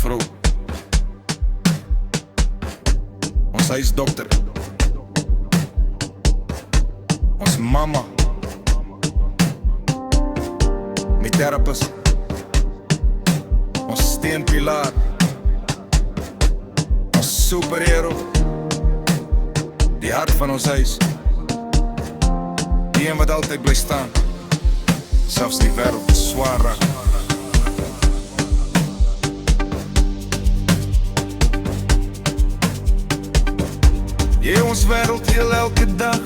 vrou, ons huisdokter, ons mama, my therapist, ons steunpilaar, ons superhero, die hart van ons huis, die een wat altyd bly staan, selfs die wêreld swaar raak. Jy ons wêreld heel elke dag,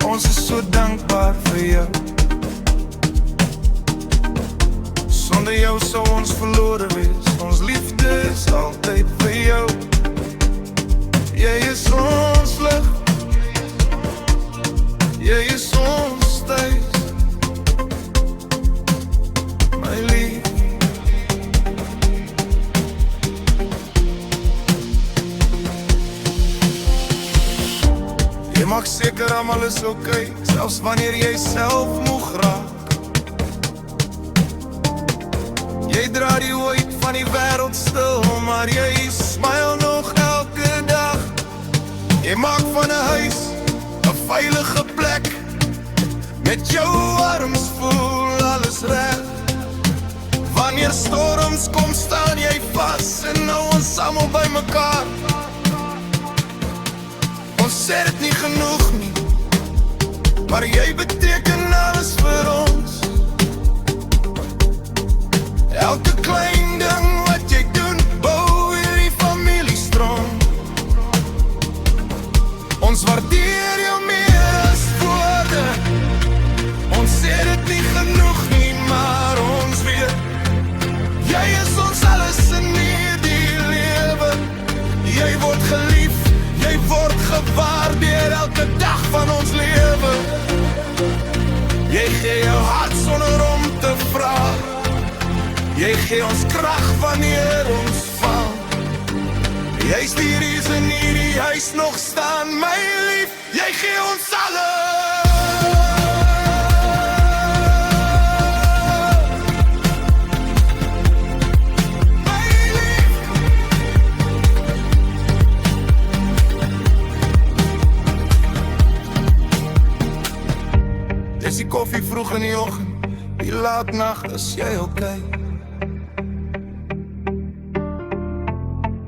ons is so dankbaar vir jou. Sonder jou sou ons verlore wees, ons liefde is altyd vir jou. Jy is ons lig, jy is ons thuis, my lief. Jy maak seker almal is okay, selfs wanneer jy self moeg raak. Jy dra die weight van die wêreld stil, maar jy smile nog elke dag. Jy maak van 'n huis 'n veilige plek, met jou arms voel alles reg. Wanneer storms kom staan jy vas en nou ons almal by mekaar. Ons sê dit nie genoeg nie, maar jy beteken alles vir ons. Elke klein ding wat jy doen, bou hierdie familie strong. Ons waardeer jou meer as woorde. Ons sê dit nie genoeg nie, maar ons weet jy is ons alles in hierdie lewe. Jy word gelief, jy word gewaardeer elke dag van ons lewe. Jy gee jou hart sonder om te vra. Jy gee ons krag wanneer ons val. Jy's die reason hierdie huis nog staan, my lief. Jy gee ons alles. Dis die koffie vroeg in die oggend, die laatnag, is jy okay?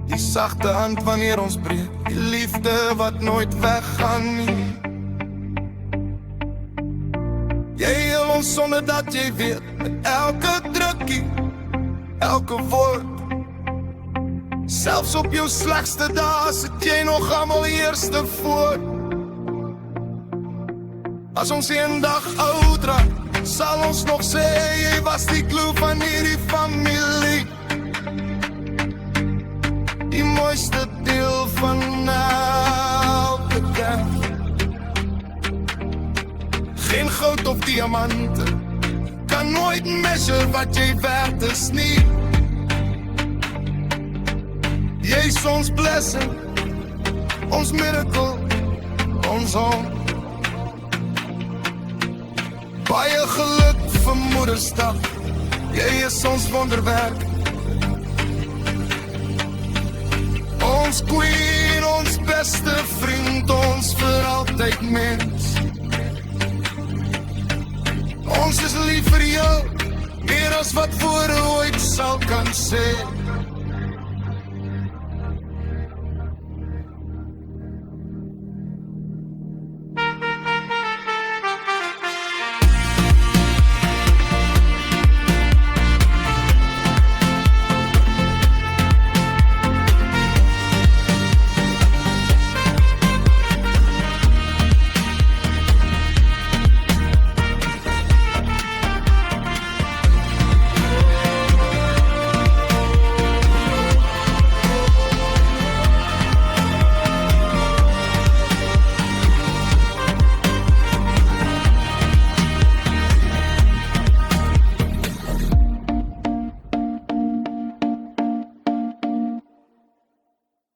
Die sagte hand wanneer ons breek, die liefde wat nooit weggaan nie. Jy heel ons sonder dat jy weet, met elke drukkie, elke woord. Selfs op jou slegste dae sit jy nog almal eerste voor. As ons eendag oud raak, sal ons nog sê jy was die glue van hierdie familie. Die mooiste deel van elke dag. Geen goud of diamante kan nooit measure wat jy werd is nie. Jy is ons blessing, ons miracle, ons home. Baie geluk vir Moedersdag, jy is ons wonderwerk. Ons queen, ons beste vriend, ons vir altyd mens. Ons is lief vir jou, meer as wat woorde ooit sal kan sê.